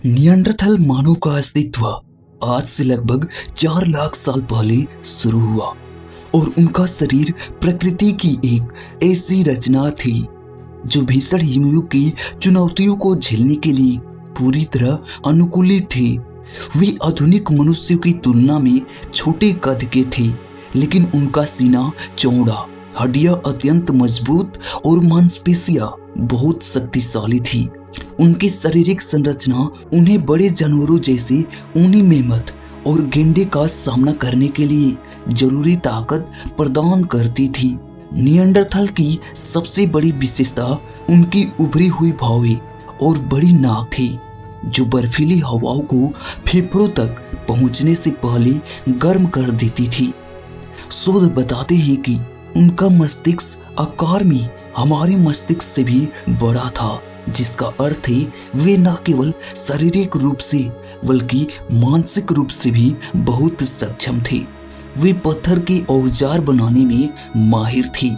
Neanderthal मानव का अस्तित्व आज से लगभग 4 लाख साल पहले शुरू हुआ और उनका शरीर प्रकृति की एक ऐसी रचना थी जो भीषण हिमयुग की चुनौतियों को झेलने के लिए पूरी तरह अनुकूलित थे। वे आधुनिक मनुष्यों की तुलना में छोटे कद के थे, लेकिन उनका सीना चौड़ा, हड्डियां अत्यंत मजबूत और मांसपेशियां बहुत शक्तिशाली थी। उनकी शारीरिक संरचना उन्हें बड़े जानवरों जैसे ऊनी मेमथ और गेंडे का सामना करने के लिए जरूरी ताकत प्रदान करती थी। नियंडरथल की सबसे बड़ी विशेषता उनकी उभरी हुई भौहें और बड़ी नाक थी, जो बर्फीली हवाओं को फेफड़ों तक पहुंचने से पहले गर्म कर देती थी। शोध बताते हैं कि उनका मस्तिष्क आकार में हमारे मस्तिष्क से भी बड़ा था, जिसका अर्थ है वे न केवल शारीरिक रूप से बल्कि मानसिक रूप से भी बहुत सक्षम थे। वे पत्थर के औजार बनाने में माहिर थी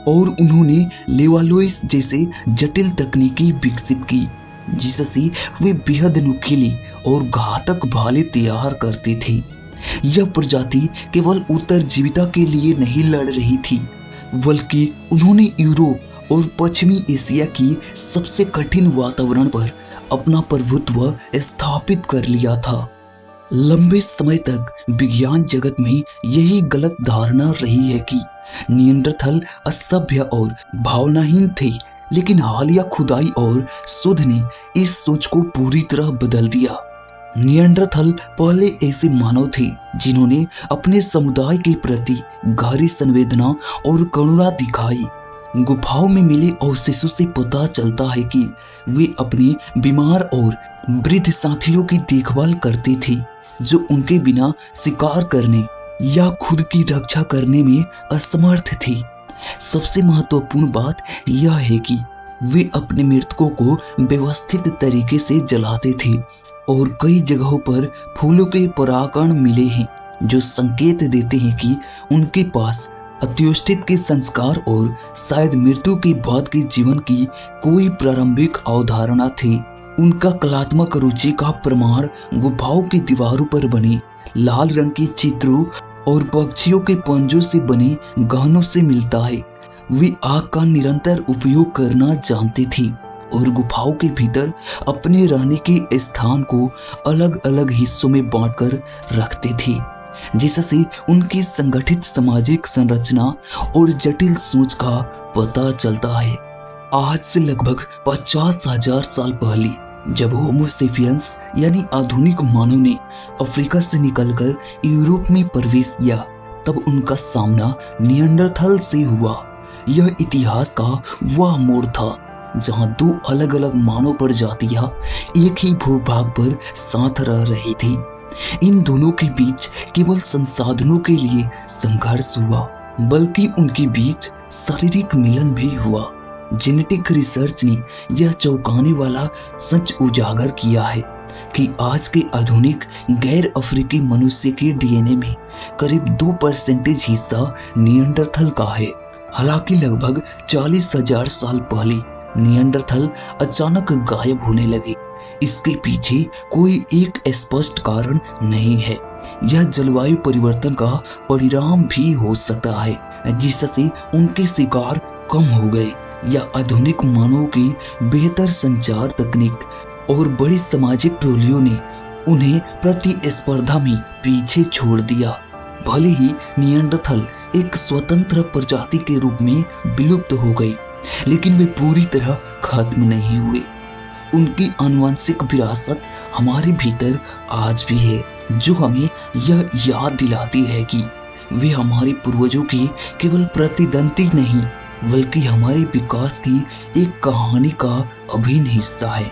और उन्होंने लेवालोइस जैसे जटिल तकनीकी विकसित की, जिससे वे बेहद नुकीली और घातक भाले तैयार करते थे। यह प्रजाति केवल उत्तरजीविता के लिए नहीं लड़ रही थी, बल्कि उन्होंने यूरोप और पश्चिमी एशिया की सबसे कठिन वातावरण पर अपना प्रभुत्व स्थापित कर लिया था। लंबे समय तक विज्ञान जगत में यही गलत धारणा रही है कि नियंडरथल असभ्य और भावनाहीन थे, लेकिन हालिया खुदाई और शोध ने इस सोच को पूरी तरह बदल दिया। नियंडरथल पहले ऐसे मानव थे जिन्होंने अपने समुदाय के प्रति गहरी संवेदना और करुणा दिखाई। गुफाओं में मिले अवशेषों से पता चलता है कि वे अपने बीमार और वृद्ध साथियों की देखभाल करते थे, जो उनके बिना शिकार करने या खुद की रक्षा करने में असमर्थ थे। सबसे महत्वपूर्ण बात यह है कि वे अपने मृतकों को व्यवस्थित तरीके से जलाते थे और कई जगहों पर फूलों के परागकण मिले हैं, जो संकेत देते हैं कि उनके पास अत्योष्टित के संस्कार और शायद मृत्यु के बाद के जीवन की कोई प्रारंभिक अवधारणा थी। उनका कलात्मक रुचि का प्रमाण गुफाओं की दीवारों पर बने लाल रंग के चित्रों और पक्षियों के पंजों से बने गहनों से मिलता है। वे आग का निरंतर उपयोग करना जानते थे और गुफाओं के भीतर अपने रहने के स्थान को अलग अलग हिस्सों में बांटकर रखते थे, जिससे उनकी संगठित सामाजिक संरचना और जटिल सोच का पता चलता है। आज से लगभग 50,000 साल पहले जब होमो सेपियंस यानी आधुनिक मानव ने अफ्रीका से निकलकर यूरोप में प्रवेश किया, तब उनका सामना नियंडरथल से हुआ। यह इतिहास का वह मोड़ था जहां दो अलग अलग मानव प्रजातियां एक ही भूभाग पर साथ रह रही थी। इन दोनों के बीच केवल संसाधनों के लिए संघर्ष हुआ, बल्कि उनके बीच शारीरिक मिलन भी हुआ। जेनेटिक रिसर्च ने यह चौंकाने वाला सच उजागर किया है कि आज के आधुनिक गैर अफ्रीकी मनुष्य के डीएनए में करीब 2% हिस्सा नियंडरथल का है। हालांकि लगभग 40,000 साल पहले नियंडरथल अचानक गायब होने लगे। इसके पीछे कोई एक स्पष्ट कारण नहीं है। यह जलवायु परिवर्तन का परिणाम भी हो सकता है, जिससे उनके शिकार कम हो गए, या आधुनिक मानवों की बेहतर संचार तकनीक और बड़ी सामाजिक टोलियों ने उन्हें प्रतिस्पर्धा में पीछे छोड़ दिया। भले ही नियंडरथल एक स्वतंत्र प्रजाति के रूप में विलुप्त हो गए, लेकिन वे पूरी तरह खत्म नहीं हुए। उनकी आनुवंशिक विरासत हमारे भीतर आज भी है, जो हमें यह याद दिलाती है कि वे हमारे पूर्वजों की केवल प्रतिद्वंदी नहीं, बल्कि हमारे विकास की एक कहानी का अभिन्न हिस्सा है।